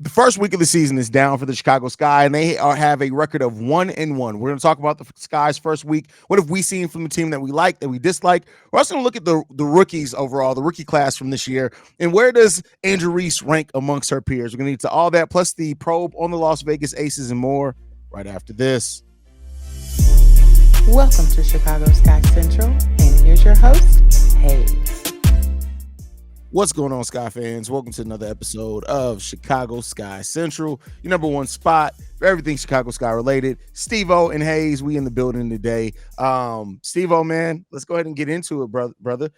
The first week of the season is down for the Chicago Sky, and they have a record of 1-1. We're going to talk about the Sky's first week. What have we seen from the team that we like, that we dislike? We're also going to look at the rookies overall, the rookie class from this year, and where does Andrew Reese rank amongst her peers? We're going to get to all that, plus the probe on the Las Vegas Aces and more right after this. Welcome to Chicago Sky Central, and here's your host, Haize. What's going on, Sky fans? Welcome to another episode of Chicago Sky Central, your number one spot for everything Chicago Sky related. Stevo and Haize, we in the building today. Stevo, man, let's go ahead and get into it, brother.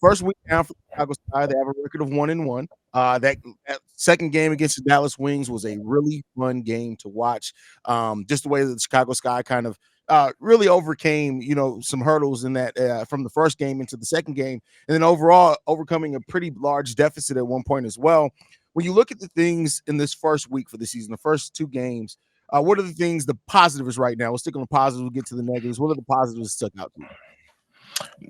First week down for Chicago Sky, they have a record of 1-1. That second game against the Dallas Wings was a really fun game to watch. Just the way that the Chicago Sky kind of really overcame, some hurdles in that from the first game into the second game, and then overall overcoming a pretty large deficit at one point as well. When you look at the things in this first week for the season, the first two games, what are the things, the positives right now? We'll stick on the positives, we'll get to the negatives. What are the positives that stuck out to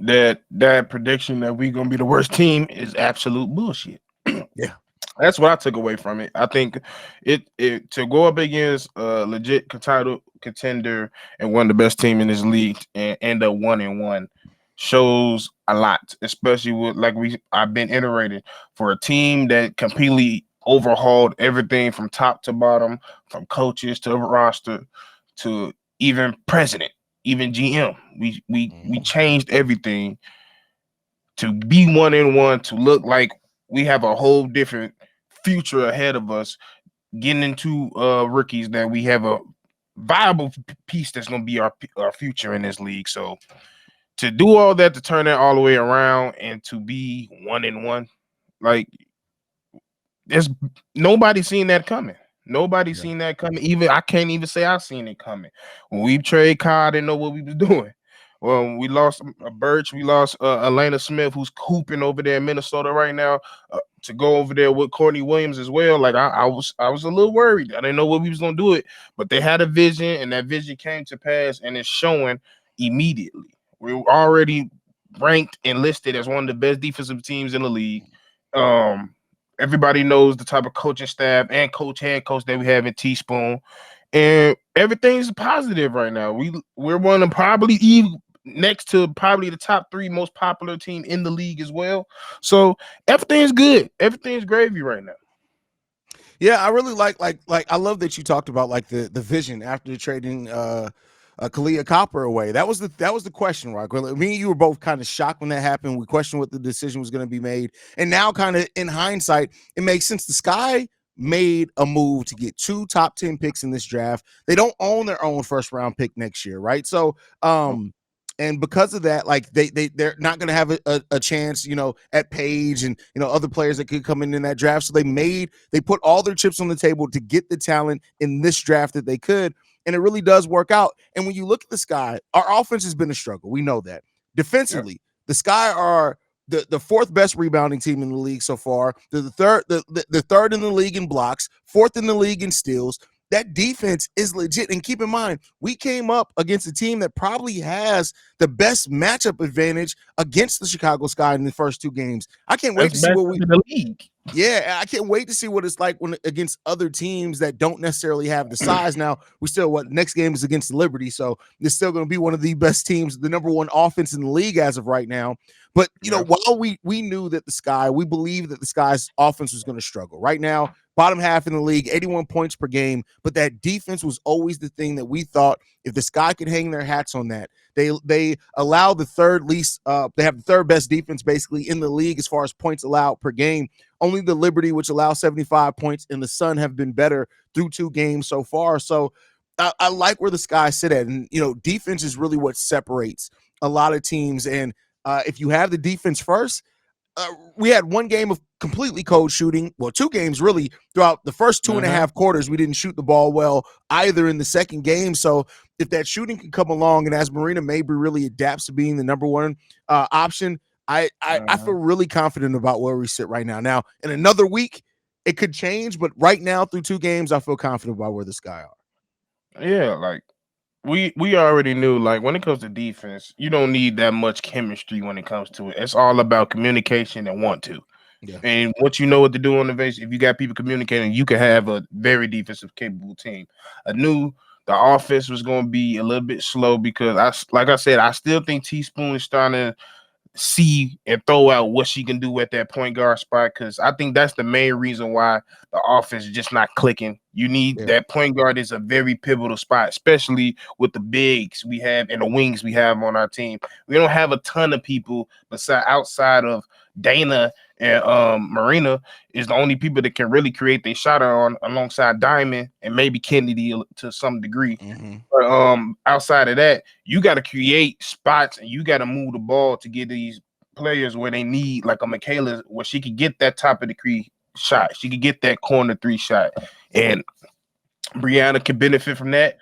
you? That prediction that we're gonna be the worst team is absolute bullshit. Yeah. That's what I took away from it. I think it to go up against a legit title contender and one of the best team in this league and end up 1-1 shows a lot, especially with I've been iterating for a team that completely overhauled everything from top to bottom, from coaches to roster to even president, even GM. We changed everything to be 1-1, to look like we have a whole different future ahead of us, getting into rookies that we have a viable piece that's going to be our future in this league. So to do all that, to turn that all the way around and to be 1-1, like there's nobody seen that coming. Nobody seen that coming. Even I can't even say I seen it coming. When we trade Kyle, I didn't know what we was doing. Well, we lost Birch, we lost Elena Smith, who's hooping over there in Minnesota right now, to go over there with Courtney Williams as well. Like I was a little worried. I didn't know what we was gonna do it, but they had a vision, and that vision came to pass, and it's showing immediately. We're already ranked and listed as one of the best defensive teams in the league. Everybody knows the type of coaching staff and head coach that we have in Teaspoon, and everything's positive right now. We're one of probably next to probably the top 3 most popular team in the league as well. So everything's good. Everything's gravy right now. Yeah, I really like I love that you talked about like the vision after trading Kalia Copper away. That was the question, right? Me and you were both kind of shocked when that happened. We questioned what the decision was going to be made, and now kind of in hindsight, it makes sense. The Sky made a move to get 2 top 10 picks in this draft. They don't own their own first round pick next year, right? So and because of that, like they're not going to have a chance, at Page and other players that could come in that draft. So they put all their chips on the table to get the talent in this draft that they could, and it really does work out. And when you look at the Sky, our offense has been a struggle. We know that. Defensively, the Sky are the 4th best rebounding team in the league so far. They're the third in the league in blocks, 4th in the league in steals. That defense is legit. And keep in mind, we came up against a team that probably has the best matchup advantage against the Chicago Sky in the first 2 games. I can't wait to see what the league. Yeah, I can't wait to see what it's like when against other teams that don't necessarily have the size. Now, next game is against the Liberty, so it's still going to be one of the best teams, the number 1 offense in the league as of right now. But, while we knew that we believed that the Sky's offense was going to struggle. Right now, bottom half in the league, 81 points per game, but that defense was always the thing that we thought if the Sky could hang their hats on that. They allow the third least, they have the 3rd best defense basically in the league as far as points allowed per game. Only the Liberty, which allows 75 points, and the Sun have been better through 2 games so far. So I like where the Sky sit at. And, defense is really what separates a lot of teams. And if you have the defense first, we had 1 game of completely cold shooting. Well, 2 games really throughout the first 2.5 quarters. We didn't shoot the ball well either in the second game. So if that shooting can come along, and as Marina Mabrey really adapts to being the number 1 option, I feel really confident about where we sit right now. Now, in another week, it could change, but right now through 2 games, I feel confident about where the Sky are. Yeah, like we already knew, like when it comes to defense, you don't need that much chemistry when it comes to it. It's all about communication and want to. Yeah. And once you know what to do on the base, if you got people communicating, you can have a very defensive capable team. I knew the offense was going to be a little bit slow because like I said, I still think Teaspoon is starting to see and throw out what she can do at that point guard spot, because I think that's the main reason why the offense is just not clicking. You need Yeah. that point guard is a very pivotal spot, especially with the bigs we have and the wings we have on our team. We don't have a ton of people outside of Dana and Marina is the only people that can really create their shot on alongside Diamond and maybe Kennedy to some degree. Mm-hmm. But outside of that, you got to create spots and you got to move the ball to get these players where they need, like a Michaela, where she could get that top of the key shot. She could get that corner three shot. And Brianna could benefit from that.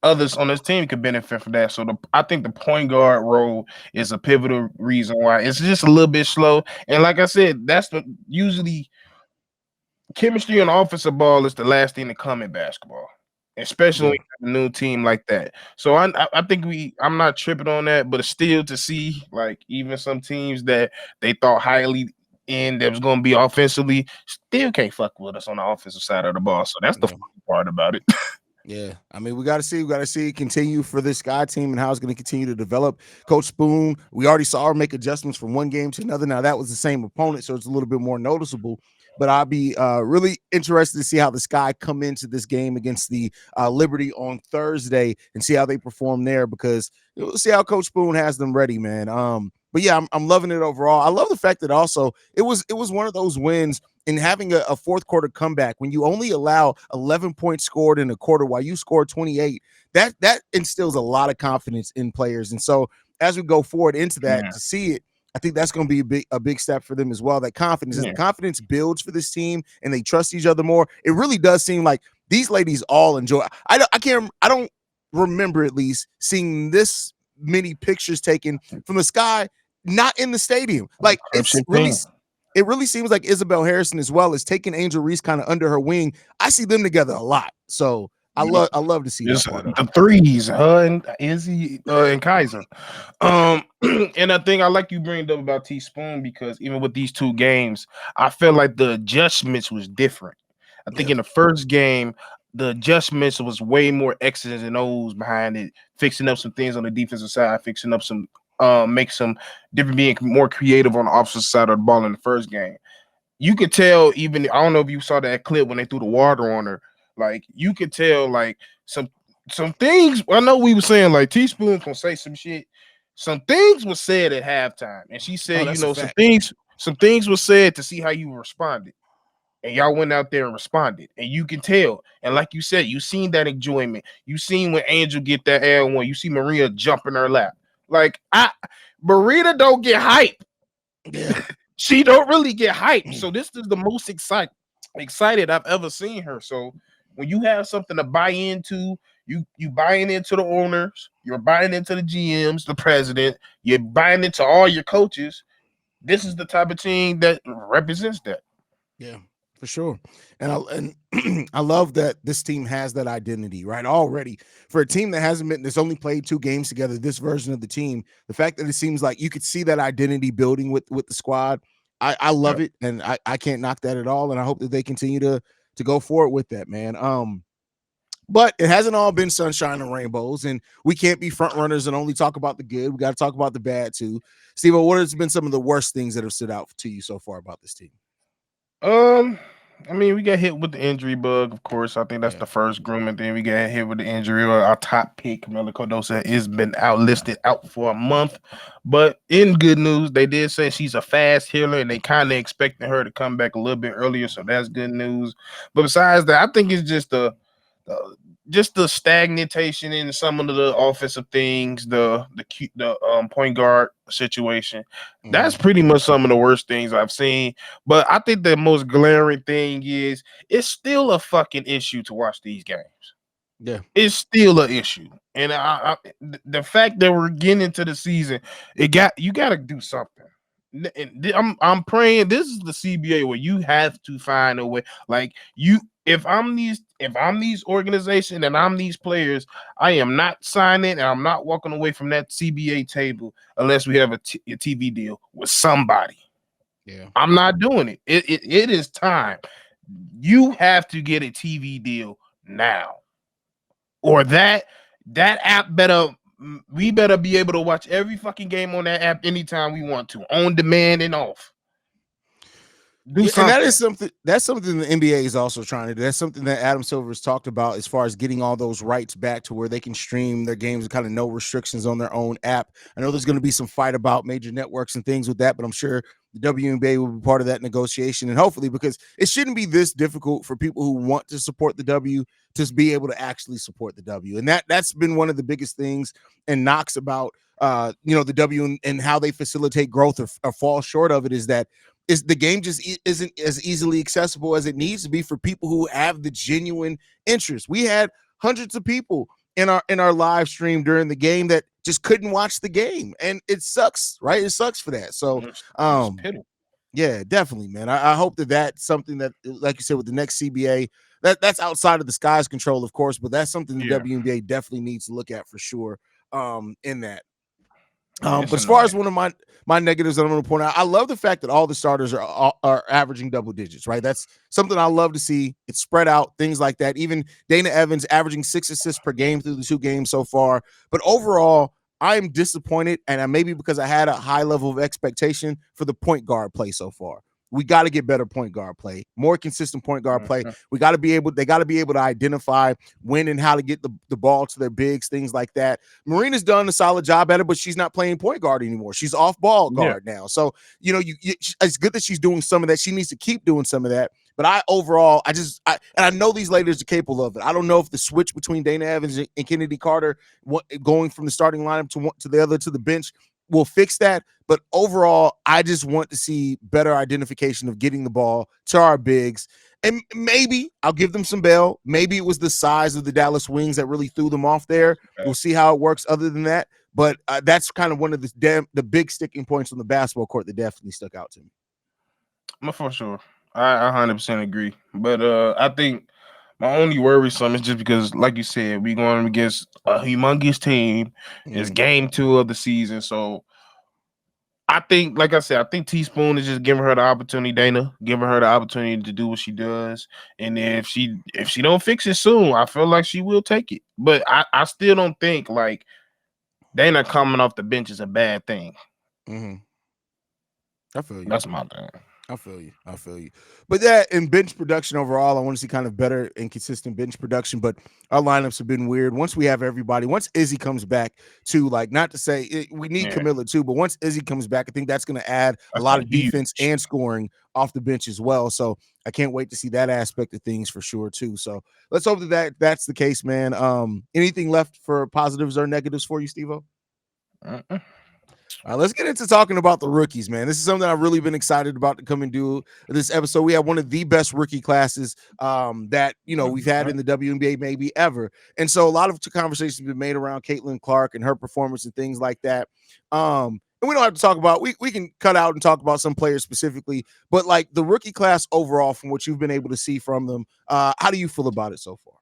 Others on this team could benefit from that. So I think the point guard role is a pivotal reason why it's just a little bit slow. And like I said, that's usually chemistry on the offensive ball is the last thing to come in basketball, especially Yeah. when you have a new team like that. So I think I'm not tripping on that, but still to see like even some teams that they thought highly in that was going to be offensively still can't fuck with us on the offensive side of the ball. So that's the Yeah. funny part about it. Yeah, I mean, we got to see it continue for this Sky team and how it's going to continue to develop. Coach Spoon, we already saw her make adjustments from one game to another. Now that was the same opponent, so it's a little bit more noticeable. But I'll be really interested to see how the Sky come into this game against the Liberty on Thursday and see how they perform there, because we'll see how Coach Spoon has them ready, man. But yeah, I'm loving it overall. I love the fact that also it was one of those wins in having a fourth quarter comeback when you only allow 11 points scored in a quarter while you score 28. That instills a lot of confidence in players. And so as we go forward into that, Yeah. to see it, I think that's going to be a big step for them as well. That confidence, as the confidence builds for this team and they trust each other more, it really does seem like these ladies all enjoy. I don't remember at least seeing this many pictures taken from the Sky not in the stadium. Like it really seems like Isabel Harrison as well is taking Angel Reese kind of under her wing. I see them together a lot. So I love to see that part of it. The threes, her and Izzy and Kaiser. And I think I like you bring it up about Teaspoon, because even with these two games, I felt like the adjustments was different. I think in the first game, the adjustments was way more X's and O's behind it, fixing up some things on the defensive side, fixing up some make some different, being more creative on the opposite side of the ball in the first game. You could tell, even I don't know if you saw that clip when they threw the water on her. Like you could tell, like some things. I know we were saying like Teaspoon gonna say some shit. Some things was said at halftime, and she said, that's a fact. some things was said to see how you responded. And y'all went out there and responded, and you can tell. And like you said, you seen that enjoyment. You seen when Angel get that L1. You see Maria jump in her lap. Like Marita don't get hype. Yeah. She don't really get hype. So this is the most excited I've ever seen her. So when you have something to buy into, you buying into the owners, you're buying into the GMs, the president, you're buying into all your coaches. This is the type of team that represents that. Yeah, for sure. And I love that this team has that identity, right? Already, for a team that hasn't been, that's only played 2 games together, this version of the team, the fact that it seems like you could see that identity building with the squad, I love it, and I can't knock that at all. And I hope that they continue to go forward with that, man. But it hasn't all been sunshine and rainbows, and we can't be front runners and only talk about the good. We got to talk about the bad too. Steve, what has been some of the worst things that have stood out to you so far about this team? I mean, we got hit with the injury bug, of course. I think that's the first grooming thing. We got hit with the injury. Our top pick, Camila Cardoso, has been out for a month. But in good news, they did say she's a fast healer, and they kind of expecting her to come back a little bit earlier. So that's good news. But besides that, I think it's just the stagnation in some of the offensive things, the point guard situation. That's pretty much some of the worst things I've seen. But I think the most glaring thing is it's still a fucking issue to watch these games. Yeah, it's still an issue, and the fact that we're getting into the season, you got to do something. I'm praying this is the CBA where you have to find a way. Like if I'm these organizations and I'm these players, I am not signing and I'm not walking away from that CBA table unless we have a TV deal with somebody. Yeah. I'm not doing it. It is time. You have to get a TV deal now, or that app better. We better be able to watch every fucking game on that app anytime we want to, on demand and off. Do Yeah, and that something. is something the NBA is also trying to do. That's something that Adam Silver has talked about as far as getting all those rights back to where they can stream their games with kind of no restrictions on their own app. I know there's going to be some fight about major networks and things with that, but I'm sure the WNBA will be part of that negotiation, and hopefully, because it shouldn't be this difficult for people who want to support the W to be able to actually support the W. And that's been one of the biggest things and knocks about the W and how they facilitate growth or fall short of it is that is the game just isn't as easily accessible as it needs to be for people who have the genuine interest. We had hundreds of people in our live stream during the game that just couldn't watch the game, and it sucks, right? It sucks for that. So, It's pitiful. yeah, definitely, man. I hope that that's something that, like you said, with the next CBA, that's outside of the sky's control, of course, but that's something the Yeah. WNBA definitely needs to look at for sure. In that. Yeah, But as far as one of my negatives that I'm going to point out, I love the fact that all the starters are averaging double digits, right? That's something I love to see. It's spread out, things like that. Even Dana Evans averaging 6 assists per game through the 2 games so far. But overall, I'm disappointed, and maybe because I had a high level of expectation for the point guard play so far. We got to get better point guard play, more consistent point guard play. They got to be able to identify when and how to get the ball to their bigs, things like that. Marina's done a solid job at it, but she's not playing point guard anymore. She's off ball guard now. So, it's good that she's doing some of that. She needs to keep doing some of that. But I know these ladies are capable of it. I don't know if the switch between Dana Evans and Kennedy Carter, going from the starting lineup to the other to the bench, will fix that. But overall, I just want to see better identification of getting the ball to our bigs. And maybe I'll give them some bail. Maybe it was the size of the Dallas Wings that really threw them off there. We'll see how it works other than that. But that's kind of one of the big sticking points on the basketball court that definitely stuck out to me. For sure. I 100% agree. But I think my only worrisome is just because, like you said, we going against a humongous team. It's game 2 of the season. So I think, like I said, I think Teaspoon is just giving her the opportunity, Dana, giving her the opportunity to do what she does. And if she don't fix it soon, I feel like she will take it. But I still don't think like Dana coming off the bench is a bad thing. I feel you. That's my thing. I feel you. But that in bench production overall, I want to see kind of better and consistent bench production. But our lineups have been weird. Once we have everybody, once Izzy comes back to, like, not to say we need Camilla too, but once Izzy comes back, I think that's going to add a lot of defense and scoring off the bench as well. So I can't wait to see that aspect of things for sure too. So let's hope that's the case, man. Anything left for positives or negatives for you, Stevo? All right, let's get into talking about the rookies, man. This is something I've really been excited about to come and do this episode. We have one of the best rookie classes that we've had in the WNBA maybe ever, and so a lot of conversations have been made around Catlin Clark and her performance and things like that. And we don't have to talk about. We can cut out and talk about some players specifically, but like the rookie class overall, from what you've been able to see from them, how do you feel about it so far?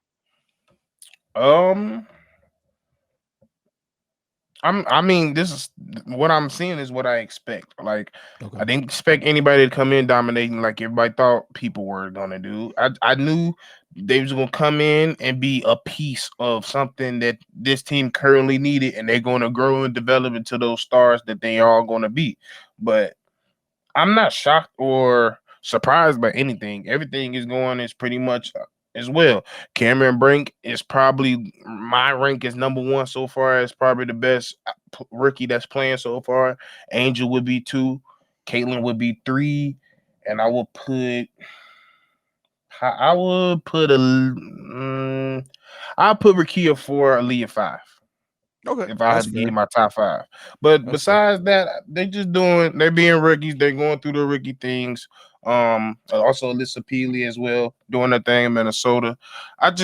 I mean, this is what I'm seeing is what I expect. Like, I didn't expect anybody to come in dominating like everybody thought people were gonna do. I knew they was gonna come in and be a piece of something that this team currently needed, and they're gonna grow and develop into those stars that they are gonna be. But I'm not shocked or surprised by anything. Everything is going as pretty much as well. Cameron Brink is probably my rank is number 1 so far. As probably the best rookie that's playing so far. Angel would be 2, Caitlin would be 3, and I would put I'll put Rakia 4, Aaliyah 5. Okay, if I had to give my top 5. But besides that, they're being rookies. They're going through the rookie things. Also Alyssa Peely as well, doing their thing in Minnesota. Not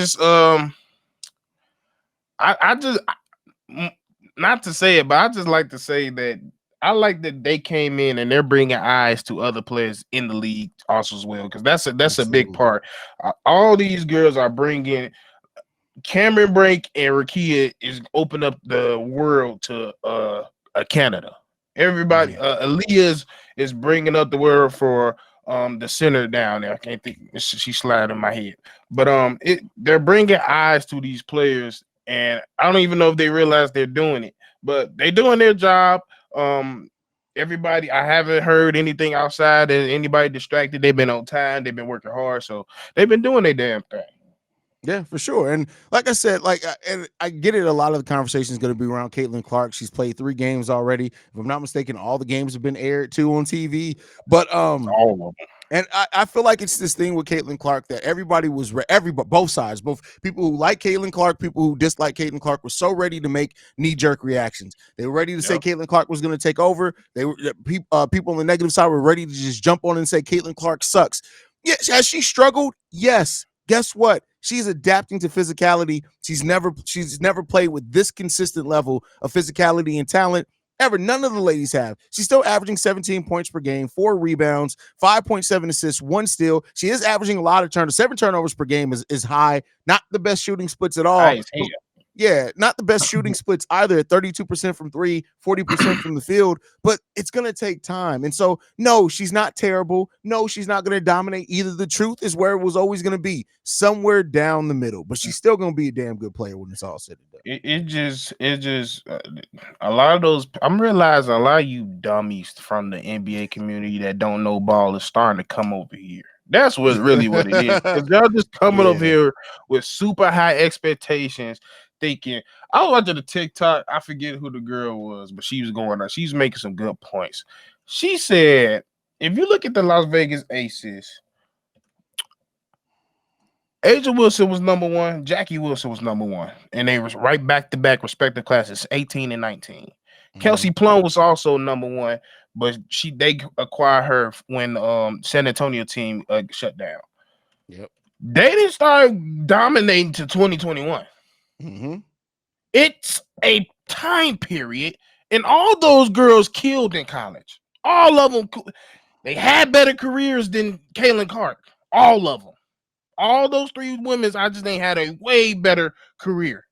to say it, but I just like to say that I like that they came in and they're bringing eyes to other players in the league also as well, because that's a big part. All these girls are bringing. Cameron Brink and Rakia is open up the world to Canada. Everybody, Aaliyah is bringing up the word for the center down there. I can't think. She slid in my head, but they're bringing eyes to these players, and I don't even know if they realize they're doing it, but they're doing their job. Everybody, I haven't heard anything outside and anybody distracted. They've been on time. They've been working hard, so they've been doing their damn thing. Yeah, for sure. And like I said, and I get it. A lot of the conversation is going to be around Caitlin Clark. She's played 3 games already. If I'm not mistaken, all the games have been aired too on TV. But All of them. and I feel like it's this thing with Caitlin Clark that everybody was both sides, both people who like Caitlin Clark, people who dislike Caitlin Clark, were so ready to make knee-jerk reactions. They were ready to say Caitlin Clark was going to take over. They were people on the negative side were ready to just jump on and say Caitlin Clark sucks. Yeah, has she struggled? Yes. Guess what? She's adapting to physicality. She's never played with this consistent level of physicality and talent ever. None of the ladies have. She's still averaging 17 points per game, 4 rebounds, 5.7 assists, 1 steal. She is averaging a lot of turnovers. 7 turnovers per game is high. Not the best shooting splits at all. Yeah, not the best shooting splits either, at 32% from 3, 40% from the field, but it's going to take time. And so, no, she's not terrible. No, she's not going to dominate either. The truth is where it was always going to be, somewhere down the middle, but she's still going to be a damn good player when it's all said and done. It just a lot of those. I'm realizing a lot of you dummies from the NBA community that don't know ball is starting to come over here. That's what it is. Because y'all just coming over here with super high expectations, thinking. I was watching the TikTok. I forget who the girl was, but she was going on. She was making some good points. She said, if you look at the Las Vegas Aces, Asia Wilson was number 1, Jackie Wilson was number 1, and they was right back to back respective classes, 18 and 19. Kelsey Plum was also number 1, but they acquired her when San Antonio team shut down. Yep. They didn't start dominating to 2021. It's a time period, and all those girls killed in college. All of them, they had better careers than Caitlin Clark. All of them. All those 3 women, I just ain't had a way better career.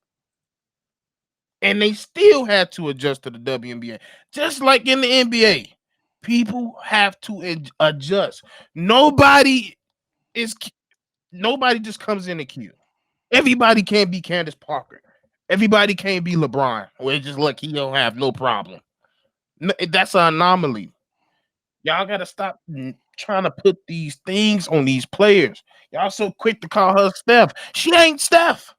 And they still had to adjust to the WNBA. Just like in the NBA, people have to adjust. Nobody just comes in the queue. Everybody can't be Candace Parker. Everybody can't be LeBron. Or just like he don't have no problem. That's an anomaly. Y'all got to stop trying to put these things on these players. Y'all so quick to call her Steph. She ain't Steph.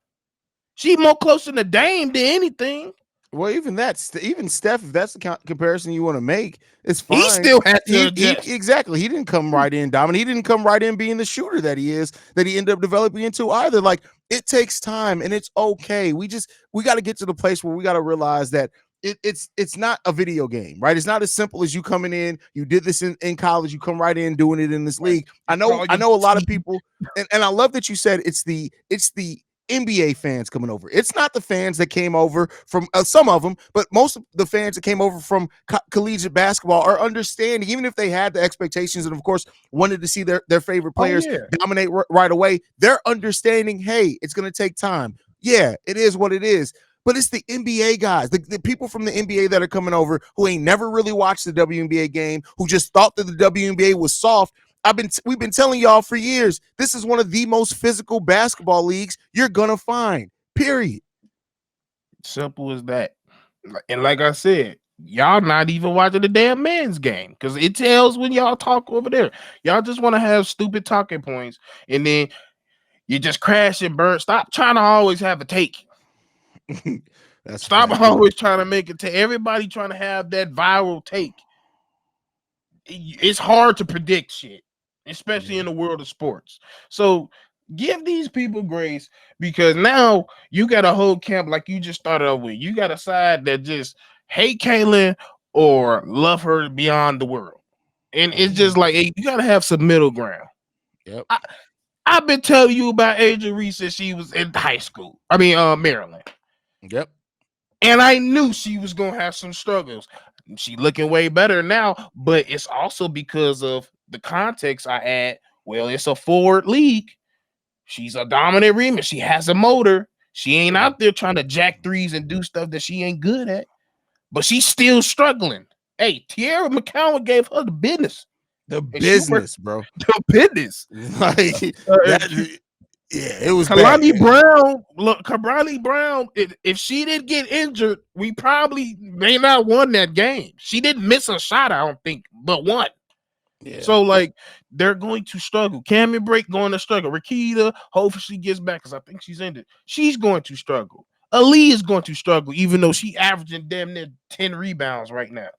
She more closer to Dame than anything. Well, even Steph, if that's the comparison you want to make, it's fine. He still had to exactly. He didn't come right in dominant. He didn't come right in being the shooter that he is, that he ended up developing into either. Like, it takes time, and it's okay. We got to get to the place where we got to realize that it's not a video game, right? It's not as simple as you coming in. You did this in college. You come right in doing it in this league. I know a lot of people, and I love that you said it's the NBA fans coming over. It's not the fans that came over from some of them, but most of the fans that came over from collegiate basketball are understanding, even if they had the expectations and of course wanted to see their favorite players dominate right away. They're understanding, hey, it's going to take time. Yeah, it is what it is. But it's the NBA guys, the people from the NBA that are coming over who ain't never really watched the WNBA game, who just thought that the WNBA was soft. We've been telling y'all for years, this is one of the most physical basketball leagues you're gonna find. Period. Simple as that. And like I said, y'all not even watching the damn men's game because it tells when y'all talk over there. Y'all just want to have stupid talking points, and then you just crash and burn. Stop trying to always have a take. Stop always trying to make it to everybody trying to have that viral take. It's hard to predict shit, especially in the world of sports. So give these people grace because now you got a whole camp like you just started off with. You got a side that just hate Caitlin or love her beyond the world. And it's just like, hey, you got to have some middle ground. Yep. I've been telling you about Reese since she was in high school. I mean, Maryland. Yep. And I knew she was going to have some struggles. She looking way better now, but it's also because of the context I add. Well, it's a forward league. She's a dominant rimmer. She has a motor. She ain't out there trying to jack threes and do stuff that she ain't good at, but she's still struggling. Hey, Tierra McCowan gave her the business. The And she worked business, bro. the business. Like Uh, that. Yeah, it was bad. Kalani Brown, look, Kalani Brown, if she didn't get injured, we probably may not won that game. She didn't miss a shot, I don't think, but one. Yeah. So, like, they're going to struggle. Cameron Brake going to struggle. Rakita, hopefully she gets back because I think she's injured. She's going to struggle. Ali is going to struggle, even though she averaging damn near 10 rebounds right now.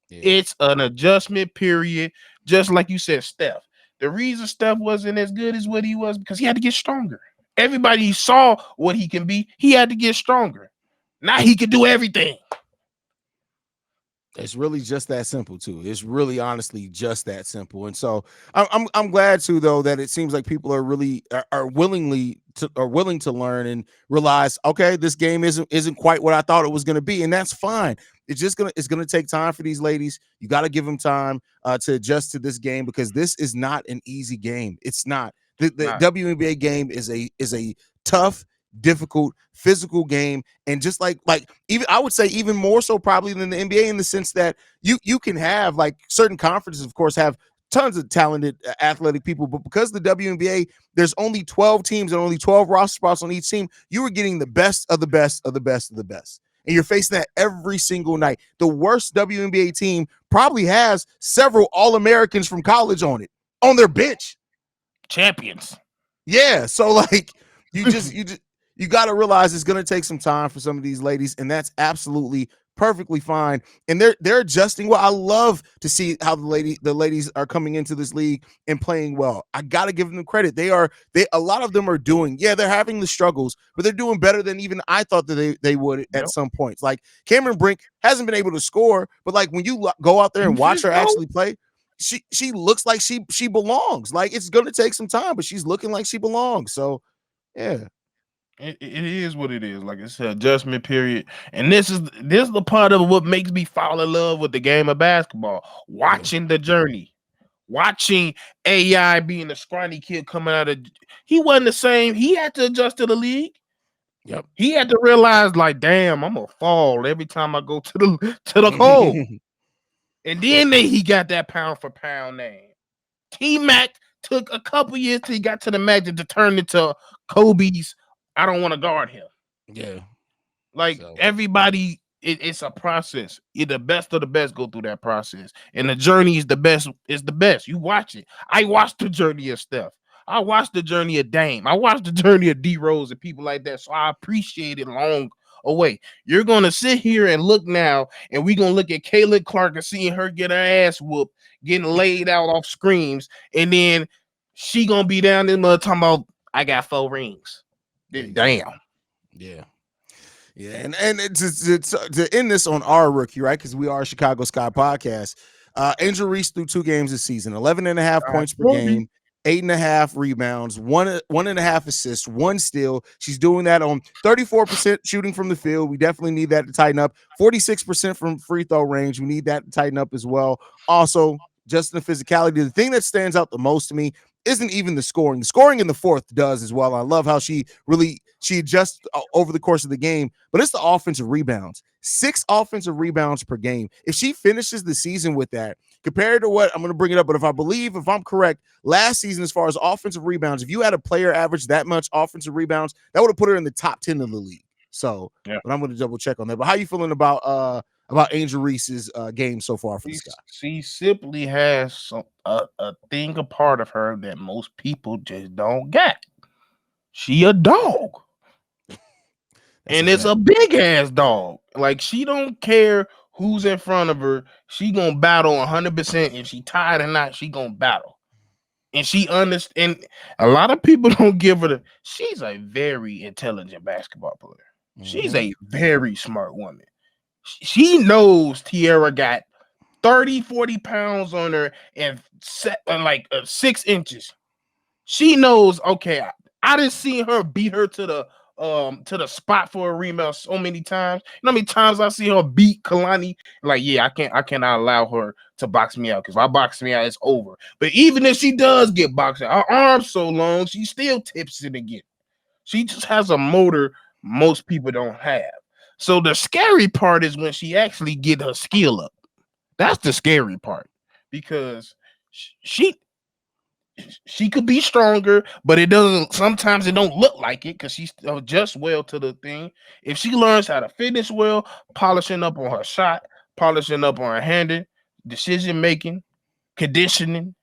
Yeah. It's an adjustment period, just like you said, Steph. The reason Steph wasn't as good as what he was because he had to get stronger. Everybody saw what he can be. He had to get stronger. Now he can do everything. It's really just that simple too. It's really honestly just that simple. And so I'm glad too though that it seems like people are really are willing to learn and realize, okay, this game isn't quite what I thought it was going to be, and that's fine. It's gonna take time for these ladies. You got to give them time to adjust to this game because this is not an easy game. It's not. The WNBA game is a tough, difficult, physical game, and just like even I would say even more so probably than the NBA in the sense that you can have like certain conferences, of course, have tons of talented athletic people, but because the WNBA there's only 12 teams and only 12 roster spots on each team, you are getting the best of the best of the best of the best. And you're facing that every single night. The worst WNBA team probably has several All-Americans from college on it, on their bench. Champions. Yeah. So like you got to realize it's going to take some time for some of these ladies, and that's absolutely perfectly fine. And they're adjusting well. I love to see how the ladies are coming into this league and playing well. I got to give them credit. A lot of them are doing, they're having the struggles, but they're doing better than even I thought that they would at some points. Like Cameron Brink hasn't been able to score, but like when you go out there and watch her actually play, she looks like she belongs. Like it's going to take some time, but she's looking like she belongs. So yeah. It is what it is. Like it's an adjustment period, and this is the part of what makes me fall in love with the game of basketball. Watching the journey, watching AI being a scrawny kid coming out of. He wasn't the same. He had to adjust to the league. Yep. He had to realize, like, damn, I'm gonna fall every time I go to the hole. And then he got that pound for pound name. T-Mac took a couple years till he got to the Magic to turn into Kobe's. I don't want to guard him. Yeah. Like everybody, it's a process. The best of the best go through that process. And the journey is the best. You watch it. I watched the journey of Steph. I watched the journey of Dame. I watched the journey of D Rose and people like that. So I appreciate it long away. You're gonna sit here and look now, and we're gonna look at Kayla Clark and seeing her get her ass whooped, getting laid out off screams, and then she gonna be down there talking about I got 4 rings. Damn. Yeah. And to end this on our rookie, right? Because we are a Chicago Sky podcast. Angel Reese threw 2 games this season, 11.5 points per game, 8.5 rebounds, 1.5 assists, 1 steal. She's doing that on 34% shooting from the field. We definitely need that to tighten up. 46% from free throw range. We need that to tighten up as well. Also, just in the physicality, the thing that stands out the most to me isn't even the scoring. The scoring in the fourth does as well. I love how she adjusts over the course of the game, but it's the offensive rebounds. 6 offensive rebounds per game. If she finishes the season with that, compared to what I'm going to bring it up, but if I'm correct, last season, as far as offensive rebounds, if you had a player average that much offensive rebounds, that would have put her in the top 10 of the league. So, but I'm going to double check on that. But how you feeling about Angel Reese's game so far for the Sky? She simply has a thing, a part of her that most people just don't get. She a dog. And it's a big ass dog. Like she don't care who's in front of her. She gonna battle 100%. If she tired or not, she gonna battle. And she understand. A lot of people don't give her she's a very intelligent basketball player. Mm-hmm. She's a very smart woman. She knows Tierra got 30, 40 pounds on her and 6 inches. She knows, okay, I didn't see her beat her to the spot for a rebound so many times. You know how many times I see her beat Kalani? Like, yeah, I cannot allow her to box me out because if I box me out, it's over. But even if she does get boxed out, her arm's so long, she still tips it again. She just has a motor most people don't have. So the scary part is when she actually get her skill up. That's the scary part because she she could be stronger, but it doesn't. Sometimes it don't look like it because she adjusts well to the thing. If she learns how to finish well, polishing up on her shot, polishing up on her handing, decision making, conditioning,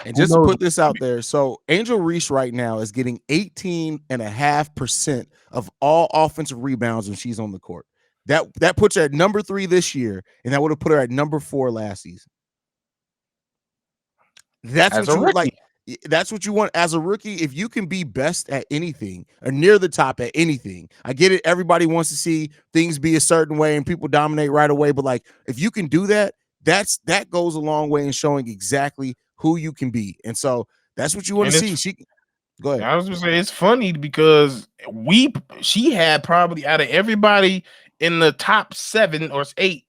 And who just to knows? put this out there, so Angel Reese right now is getting 18.5% of all offensive rebounds when she's on the court. That puts her at number 3 this year, and that would have put her at number 4 last season. That's As what a you like. rookie. That's what you want as a rookie. If you can be best at anything or near the top at anything, I get it. Everybody wants to see things be a certain way and people dominate right away. But like, if you can do that, that goes a long way in showing exactly who you can be. And so that's what you want to And see. it's Go ahead. I was gonna say it's funny because she had probably out of everybody in the top 7 or 8,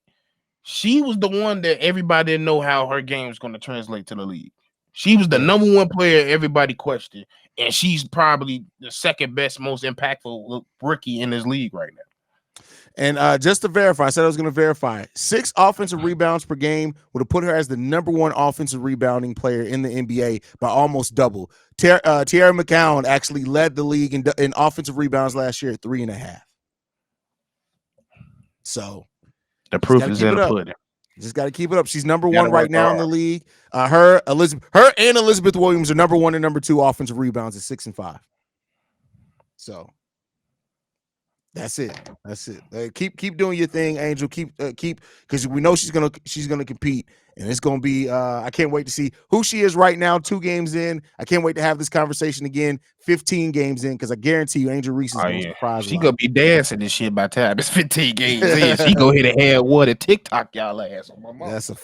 she was the one that everybody didn't know how her game was going to translate to the league. She was the Yeah. number 1 player everybody questioned, and she's probably the second best, most impactful rookie in this league right now. And just to verify, I said I was going to verify 6 offensive rebounds per game would have put her as the number 1 offensive rebounding player in the NBA by almost double. Tierra McCown actually led the league in offensive rebounds last year at 3.5. So the proof is in the pudding. Just got to keep it up. She's number 1 right now in the league. Her and Elizabeth Williams are number 1 and number 2 offensive rebounds at 6 and 5. So that's it. Keep doing your thing, Angel. Keep because we know she's gonna compete, and it's gonna be. I can't wait to see who she is right now. 2 games in, I can't wait to have this conversation again. 15 games in, because I guarantee you, Angel Reese is gonna surprise. She gonna be dancing this shit by the time it's 15 games in. She go hit a head water TikTok y'all ass on my mom. That's a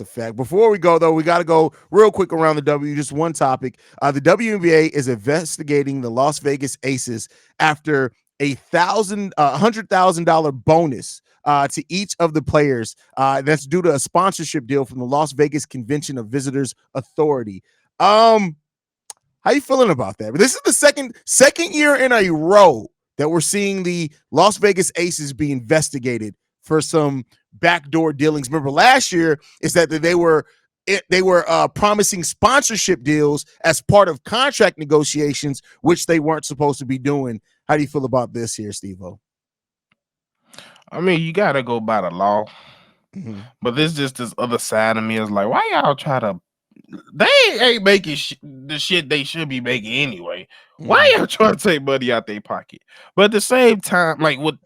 fact. Before we go though, we got to go real quick around the W. Just one topic. The WNBA is investigating the Las Vegas Aces after $100,000 bonus to each of the players. That's due to a sponsorship deal from the Las Vegas Convention of Visitors Authority. How you feeling about that? This is the second year in a row that we're seeing the Las Vegas Aces be investigated for some backdoor dealings. Remember last year is that they were promising sponsorship deals as part of contract negotiations, which they weren't supposed to be doing. How do you feel about this here, Stevo? I mean, you got to go by the law. Mm-hmm. But there's just this other side of me is like, why y'all try to? They ain't making the shit they should be making anyway. Mm-hmm. Why y'all trying to take money out their pocket? But at the same time, like with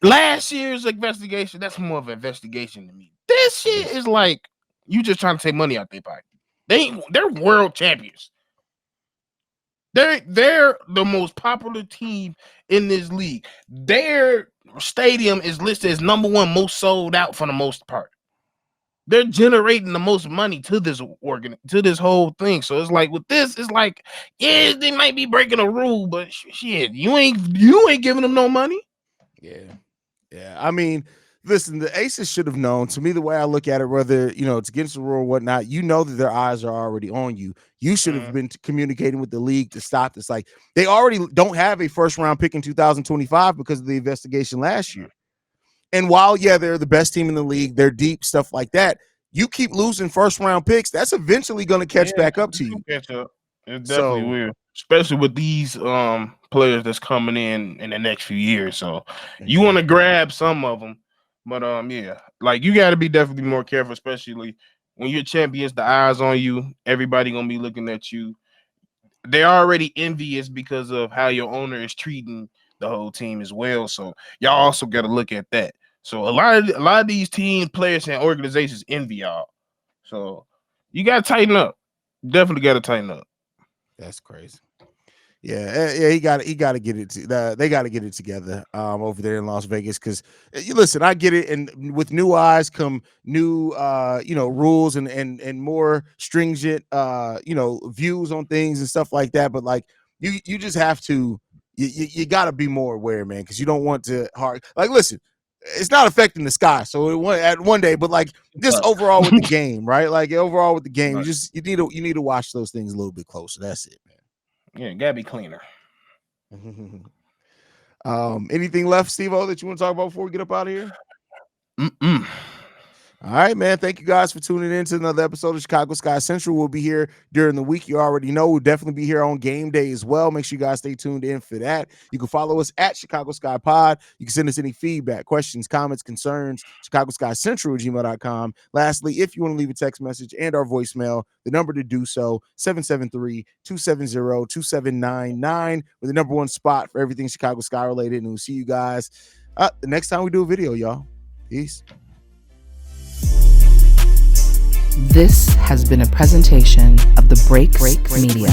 last year's investigation, that's more of an investigation to me. This shit is like you just trying to take money out their pocket. They're world champions. They're the most popular team in this league. Their stadium is listed as number 1 most sold out for the most part. They're generating the most money to this to this whole thing. So it's like with this, it's like, yeah, they might be breaking a rule, but shit, you ain't giving them no money. Yeah. I mean, listen, the Aces should have known. To me, the way I look at it, whether it's against the rule or whatnot, that their eyes are already on you. You should have been communicating with the league to stop this. Like, they already don't have a first-round pick in 2025 because of the investigation last year. And while, they're the best team in the league, they're deep, stuff like that, you keep losing first-round picks, that's eventually going to catch back up to you. Catch up. It definitely will, especially with these players that's coming in the next few years. So you want to grab some of them. But like you got to be definitely more careful, especially when you're champions. The eyes on you, everybody gonna be looking at you. They're already envious because of how your owner is treating the whole team as well. So y'all also got to look at that. So a lot of these teams, players, and organizations envy y'all. So you got to tighten up. Definitely got to tighten up. That's crazy. Yeah, he got to get it. They got to get it together over there in Las Vegas. Because listen, I get it, and with new eyes come new, rules and more stringent, views on things and stuff like that. But like, you just have to, you got to be more aware, man, because you don't want to listen. It's not affecting the sky, so at one day, but like just overall with the game, right? Like overall with the game, right. you need to watch those things a little bit closer. That's it, man. Yeah, gotta be cleaner. Anything left, Stevo, that you want to talk about before we get up out of here? All right, man. Thank you guys for tuning in to another episode of Chicago Sky Central. We'll be here during the week. You already know we'll definitely be here on game day as well. Make sure you guys stay tuned in for that. You can follow us at Chicago Sky Pod. You can send us any feedback, questions, comments, concerns, Chicago Sky Central at gmail.com. Lastly, if you want to leave a text message and our voicemail, the number to do so, 773-270-2799. We're the number one spot for everything Chicago Sky related. And we'll see you guys the next time we do a video, y'all. Peace. This has been a presentation of the Break Media.